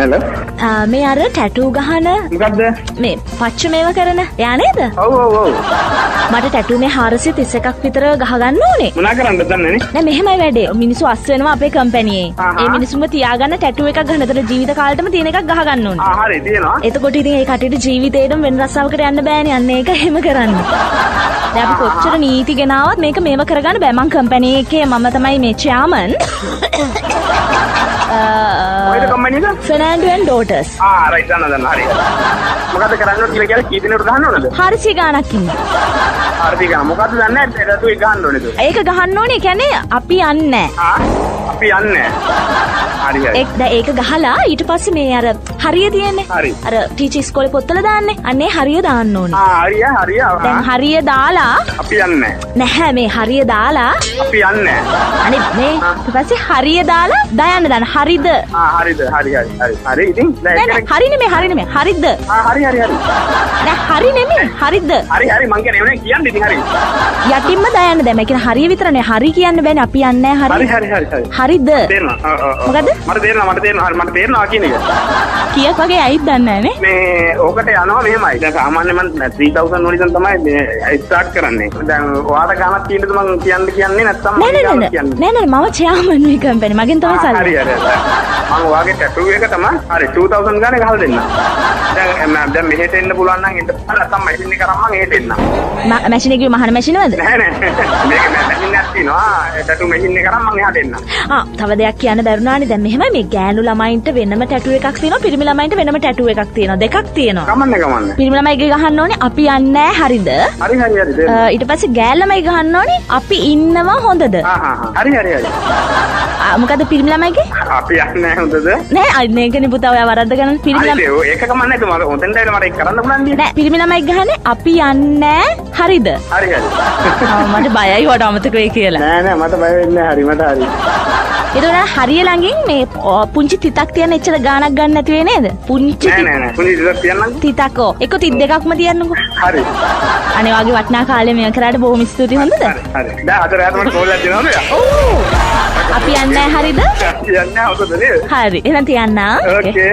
hello. මේ අර tattoo ගහන මොකද්ද? මේ පච්ච මේව කරන එයා නේද? ඔව් ඔව් ඔව්. මට ටැටූ මේ 431ක් විතර ගහගන්න ඕනේ. මොනා කරන්නද දන්නේ නේ? නෑ මෙහෙමයි වැඩේ. මිනිස්සු අස් වෙනවා අපේ කම්පැනියේ. ඒ මිනිස්සුන්ව තියාගන්න ටැටූ එකක් ගන්න. ඒතර ජීවිත කාලෙටම තියෙන එකක් ගහගන්න ඕනේ. හරි තියෙනවා. එතකොට ඉතින් ඒ කටේට ජීවිතේටම වෙන රස්සාවකට යන්න බෑනේ. අන්න ඒක එහෙම කරන්න. දැන් අපි කොච්චර නීති ගෙනාවත් මේක මේව කරගන්න බෑ. මං කම්පැනි එකේ මම තමයි මේ චෙයාමන්. මොකද කම්පැනි එක? Fernando and Daughters. රයිට් දන්න හරි. මොකද්ද කරන්න ඕනේ කියලා කී දිනෙකට ගහන්න ඕනද? 400 ගාණක් ඉන්නේ. 400 ගාන. මොකද්ද දන්නේ නැහැ. ටැටූ එක ගහන්න ඕනේද? ඒක ගහන්න ඕනේ කියන්නේ අපි යන්නේ අපි යන්නේ. හරි හරි. ඒක ගහලා ඊට පස්සේ මේ අර හරිය තියෙන්නේ. හරි. අර ටීචර් ඉස්කෝලේ පොත්වල දාන්නේ. අන්නේ හරිය දාන්න ඕනේ. හරිය. දැන් හරිය දාලා අපි යන්නේ. නැහැ මේ හරිය දාලා අපි යන්නේ. අනිත් මේ ඊට පස්සේ හරිය දාලා දයන්න දාන්න. හරිද? හරිද. හරි. ඉතින් නෑ හරි නෙමෙයි හරිද? හරි. නෑ හරි නෙමෙයි හරිද? හරි මං කියන්නේ නේ කියන්නේ ඉතින් හරි. යටින්ම දයන්න දැන් මේ කියන හරිය විතරනේ හරි කියන්න බෑනේ අපි යන්නේ හරි. හරිද? තේරෙනවා. මොකද? මට තේරෙනවා කියන එක. කීයක් වගේ ඇයිද දන්නේ නැහැ නේ. මේ ඕකට යනවා මෙහෙමයි. දැන් සාමාන්‍යයෙන් මම 3000 වලින් තමයි මේ ස්ටාර්ට් කරන්නේ. දැන් ඔයාලට ගානක් තියෙනද මම කියන්නේ නැත්නම් මම නෑ මම චෙයාමන් මේ කම්පැනි මගෙන් තමයි සල්ලි. හරි. මම ඔයාගේ ටැටූ එක තමයි හරි 2000 ගානේ ගහලා දෙන්න. දැන් මෙහෙට එන්න පුළුවන් නම් එන්න නැත්නම් මැෂින් එක කරන් මම එහෙට එන්න. මැෂින් එකේ මහන මැෂිනවද? නෑ. මේක මැෂින් එකක් තියෙනවා. ටැටූ මැෂින් එක කරන් මම එහාට එන්න. තව දෙයක් කියන්න බැරුණානේ. දැන් මෙහෙමයි මේ ගෑනු ළමයින්ට වෙනම ටැටූ එකක් තියෙනවා. පිරිමි ළමයින්ට වෙනම ටැටූ එකක් තියෙනවා. දෙකක් තියෙනවා. කමන්නේ. පිරිමි ළමයිගේ ගහන්න ඕනේ අපි යන්නේ හරිද? හරි. ඊට පස්සේ ගෑල් ළමයි ගහන්න ඕනේ අපි ඉන්නවා හොඳද? හරි. මොකද පිරිමි ළමයිගේ? අපි යන්නේ හොඳද? නෑ අන්න ඒකනේ පුතා ඔයා වරද්ද ගන්න පිරිමි ළමයි. ඒක කමන්නේ නැද්ද මම හොතෙන්ද මට ඒක කරන්න පුළුවන් නේ. නෑ පිරිමි ළමයි ගහන්නේ අපි යන්නේ හරිද? හරි. මට බයයි වට අමතක වෙයි කියලා. නෑ මට බය වෙන්නේ හරි මට හරි. ඒතකොට හරිය ළඟින් මේ පුංචි තිතක් තියන්න එච්චර ගාණක් ගන්න නැති වෙයි නේද? පුංචි නෑ පුංචි තිතක් තියන්නම්. තිතක් එක තිත් දෙකක්ම තියන්නකෝ. හරි. අනේ වාගේ වටිනා කාලේ මේ කරාට බොහොම ස්තුතියි හොඳද? හරි. දැන් අද රාත්‍රියට මට කෝල් එකක් දෙනවද? ඔව්. අපි යන්නේ හරිද? යන්නේ හොඳද නේද? හරි. එහෙනම් තියන්න. ඕකේ.